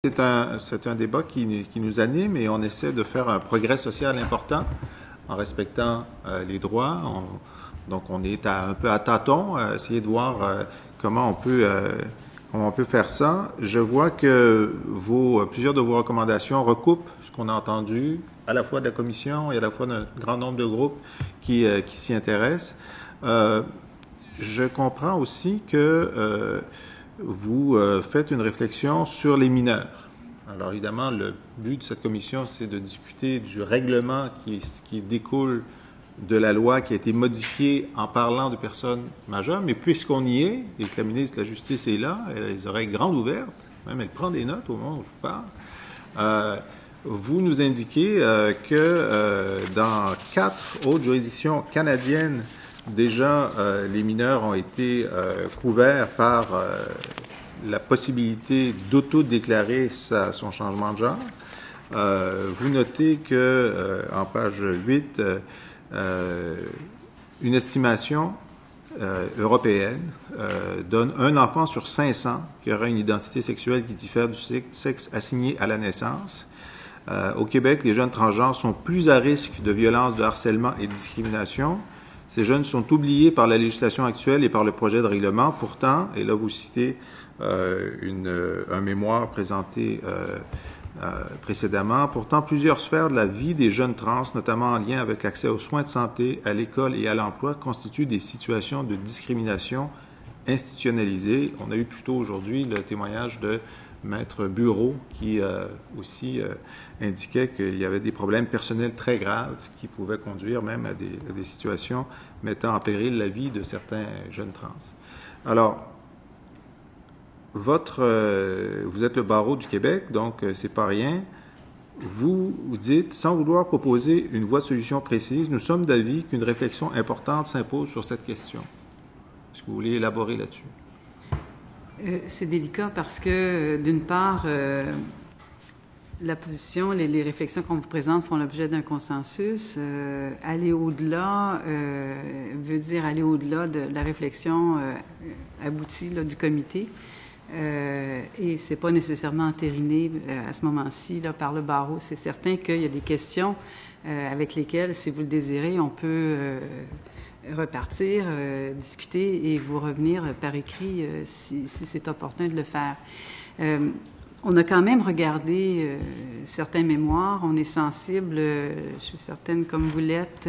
C'est un débat qui nous anime et on essaie de faire un progrès social important en respectant les droits. Donc on est un peu à tâtons, à essayer de voir comment on peut faire ça. Je vois que plusieurs de vos recommandations recoupent ce qu'on a entendu à la fois de la Commission et à la fois d'un grand nombre de groupes qui s'y intéressent. Je comprends aussi que vous faites une réflexion sur les mineurs. Alors évidemment, le but de cette commission, c'est de discuter du règlement qui découle de la loi qui a été modifiée en parlant de personnes majeures, mais puisqu'on y est, et que la ministre de la Justice est là, elle a les oreilles grandes ouvertes, même elle prend des notes au moment où je vous parle, vous nous indiquez que dans 4 autres juridictions canadiennes, déjà, les mineurs ont été couverts par la possibilité d'auto-déclarer son changement de genre. Vous notez que, en page 8, une estimation européenne donne un enfant sur 500 qui aura une identité sexuelle qui diffère du sexe assigné à la naissance. Au Québec, les jeunes transgenres sont plus à risque de violences, de harcèlement et de discrimination. Ces jeunes sont oubliés par la législation actuelle et par le projet de règlement. Pourtant, et là vous citez un mémoire présenté précédemment, pourtant plusieurs sphères de la vie des jeunes trans, notamment en lien avec l'accès aux soins de santé, à l'école et à l'emploi, constituent des situations de discrimination institutionnalisée. On a eu plus tôt aujourd'hui le témoignage de Maître Bureau qui aussi indiquait qu'il y avait des problèmes personnels très graves qui pouvaient conduire même à des situations mettant en péril la vie de certains jeunes trans. Alors, vous êtes le barreau du Québec, donc c'est pas rien. Vous dites, sans vouloir proposer une voie de solution précise, nous sommes d'avis qu'une réflexion importante s'impose sur cette question. Est-ce que vous voulez élaborer là-dessus? C'est délicat parce que, d'une part, la position, les réflexions qu'on vous présente font l'objet d'un consensus. Aller au-delà veut dire aller au-delà de la réflexion aboutie là, du comité. Et c'est pas nécessairement entériné à ce moment-ci là, par le barreau. C'est certain qu'il y a des questions avec lesquelles, si vous le désirez, on peut repartir, discuter et vous revenir par écrit si c'est opportun de le faire. On a quand même regardé certains mémoires. On est sensible, je suis certaine, comme vous l'êtes,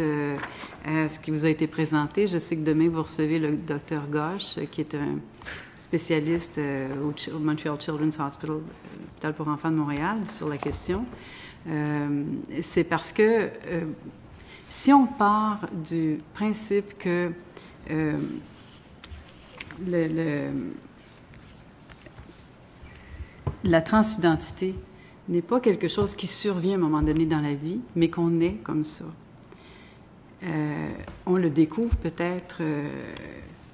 à ce qui vous a été présenté. Je sais que demain, vous recevez le Dr Gauche, qui est un spécialiste au Montreal Children's Hospital, l'hôpital pour enfants de Montréal, sur la question. C'est parce que si on part du principe que la transidentité n'est pas quelque chose qui survient à un moment donné dans la vie, mais qu'on est comme ça. On le découvre peut-être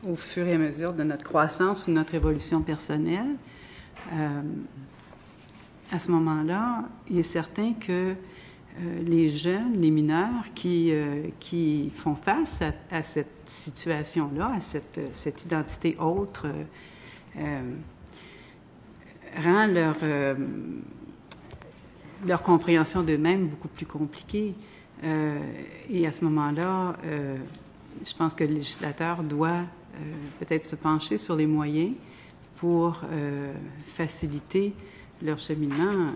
au fur et à mesure de notre croissance ou de notre évolution personnelle. À ce moment-là, il est certain que les jeunes, les mineurs qui font face à cette situation-là, à cette identité autre, rend leur compréhension d'eux-mêmes beaucoup plus compliquée. Et à ce moment-là, je pense que le législateur doit peut-être se pencher sur les moyens pour faciliter leur cheminement.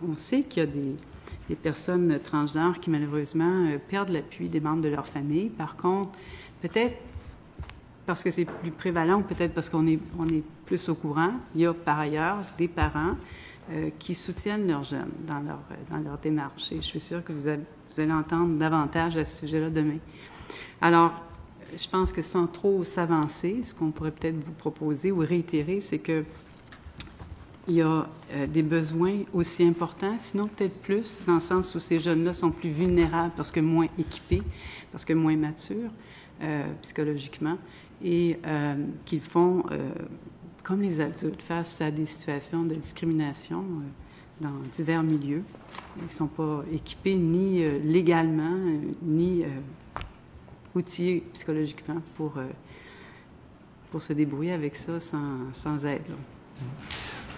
On sait qu'il y a des personnes transgenres qui, malheureusement, perdent l'appui des membres de leur famille. Par contre, peut-être parce que c'est plus prévalent ou peut-être parce qu'on est plus au courant, il y a par ailleurs des parents qui soutiennent leurs jeunes dans leur démarche. Et je suis sûre que vous allez entendre davantage à ce sujet-là demain. Alors, je pense que sans trop s'avancer, ce qu'on pourrait peut-être vous proposer ou réitérer, c'est que il y a des besoins aussi importants, sinon peut-être plus, dans le sens où ces jeunes-là sont plus vulnérables parce que moins équipés, parce que moins matures psychologiquement, et qu'ils font, comme les adultes, face à des situations de discrimination dans divers milieux. Ils ne sont pas équipés ni légalement, ni outillés psychologiquement pour se débrouiller avec ça sans aide. Là.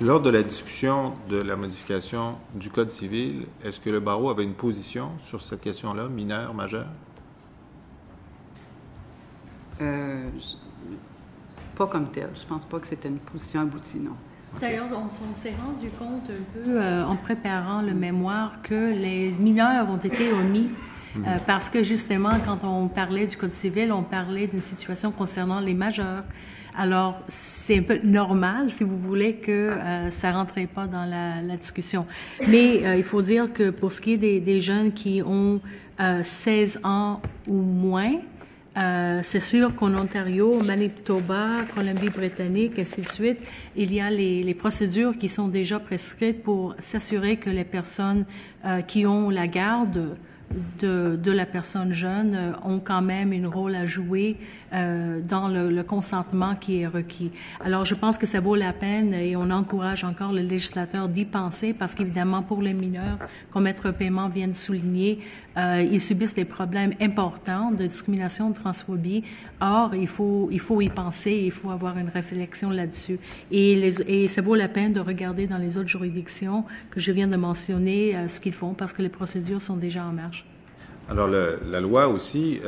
Lors de la discussion de la modification du Code civil, est-ce que le barreau avait une position sur cette question-là, mineur, majeur? Pas comme tel. Je pense pas que c'était une position aboutie, non. D'ailleurs, on s'est rendu compte un peu en préparant le mémoire que les mineurs ont été omis parce que justement, quand on parlait du Code civil, on parlait d'une situation concernant les majeurs. Alors, c'est un peu normal, si vous voulez, que ça rentrait pas dans la discussion. Mais il faut dire que pour ce qui est des jeunes qui ont 16 ans ou moins, c'est sûr qu'en Ontario, Manitoba, Colombie-Britannique, ainsi de suite, il y a les procédures qui sont déjà prescrites pour s'assurer que les personnes qui ont la garde de la personne jeune ont quand même un rôle à jouer dans le consentement qui est requis. Alors, je pense que ça vaut la peine et on encourage encore le législateur d'y penser parce qu'évidemment, pour les mineurs, comme Maître Paiement vient de souligner, ils subissent des problèmes importants de discrimination, de transphobie. Or, il faut y penser, il faut avoir une réflexion là-dessus. Et ça vaut la peine de regarder dans les autres juridictions que je viens de mentionner ce qu'ils font parce que les procédures sont déjà en marche. Alors, la loi aussi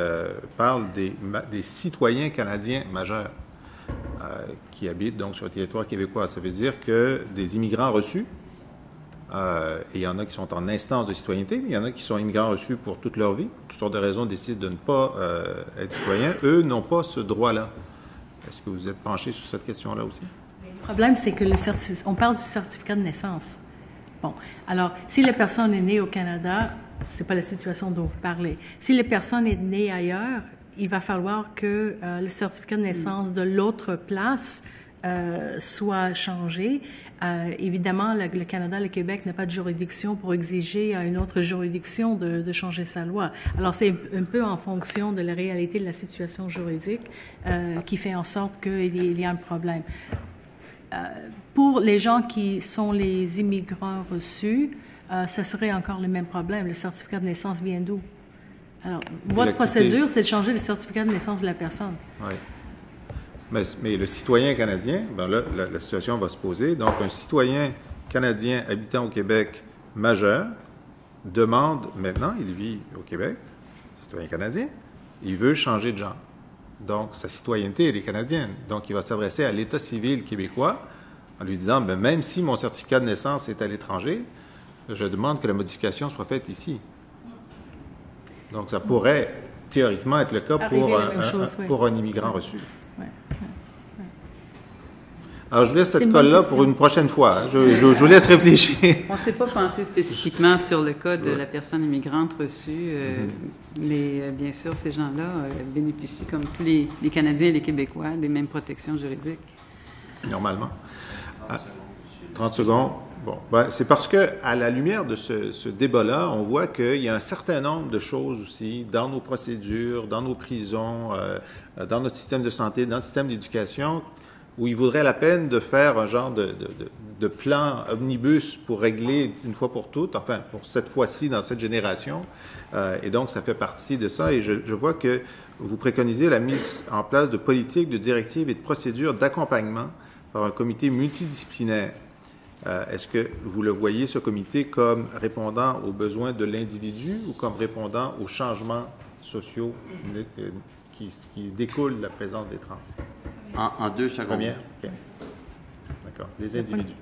parle des citoyens canadiens majeurs qui habitent donc sur le territoire québécois. Ça veut dire que des immigrants reçus, et il y en a qui sont en instance de citoyenneté, mais il y en a qui sont immigrants reçus pour toute leur vie, pour toutes sortes de raisons, décident de ne pas être citoyens. Eux n'ont pas ce droit-là. Est-ce que vous êtes penché sur cette question-là aussi? Le problème, c'est que on parle du certificat de naissance. Bon, alors, si la personne est née au Canada, c'est pas la situation dont vous parlez. Si la personne est née ailleurs, il va falloir que le certificat de naissance de l'autre place soit changé. Évidemment, le Canada, le Québec n'a pas de juridiction pour exiger à une autre juridiction de changer sa loi. Alors, c'est un peu en fonction de la réalité de la situation juridique qui fait en sorte qu'il y a un problème. Pour les gens qui sont les immigrants reçus, ça serait encore le même problème. Le certificat de naissance vient d'où? Alors, votre procédure, c'est de changer le certificat de naissance de la personne. Oui. Mais le citoyen canadien, ben là, la situation va se poser. Donc, un citoyen canadien habitant au Québec majeur demande maintenant, il vit au Québec, citoyen canadien, il veut changer de genre. Donc, sa citoyenneté, elle est canadienne. Donc, il va s'adresser à l'État civil québécois en lui disant, ben, même si mon certificat de naissance est à l'étranger, je demande que la modification soit faite ici. Donc, ça pourrait théoriquement être le cas pour un immigrant reçu. Ouais. Alors, je vous laisse cette colle-là pour une prochaine fois. Je vous laisse réfléchir. On ne s'est pas penché spécifiquement sur le cas de la personne immigrante reçue, mais bien sûr, ces gens-là bénéficient, comme tous les Canadiens et les Québécois, des mêmes protections juridiques. Normalement. 30 secondes. Bon, ben, c'est parce que, à la lumière de ce débat-là, on voit qu'il y a un certain nombre de choses aussi dans nos procédures, dans nos prisons, dans notre système de santé, dans le système d'éducation, où il vaudrait la peine de faire un genre de plan omnibus pour régler une fois pour toutes, enfin, pour cette fois-ci, dans cette génération. Et donc, ça fait partie de ça. Et je vois que vous préconisez la mise en place de politiques, de directives et de procédures d'accompagnement par un comité multidisciplinaire. Est-ce que vous le voyez, ce comité, comme répondant aux besoins de l'individu ou comme répondant aux changements sociaux qui découlent de la présence des trans? En 2 secondes. Première? OK. D'accord. Les individus.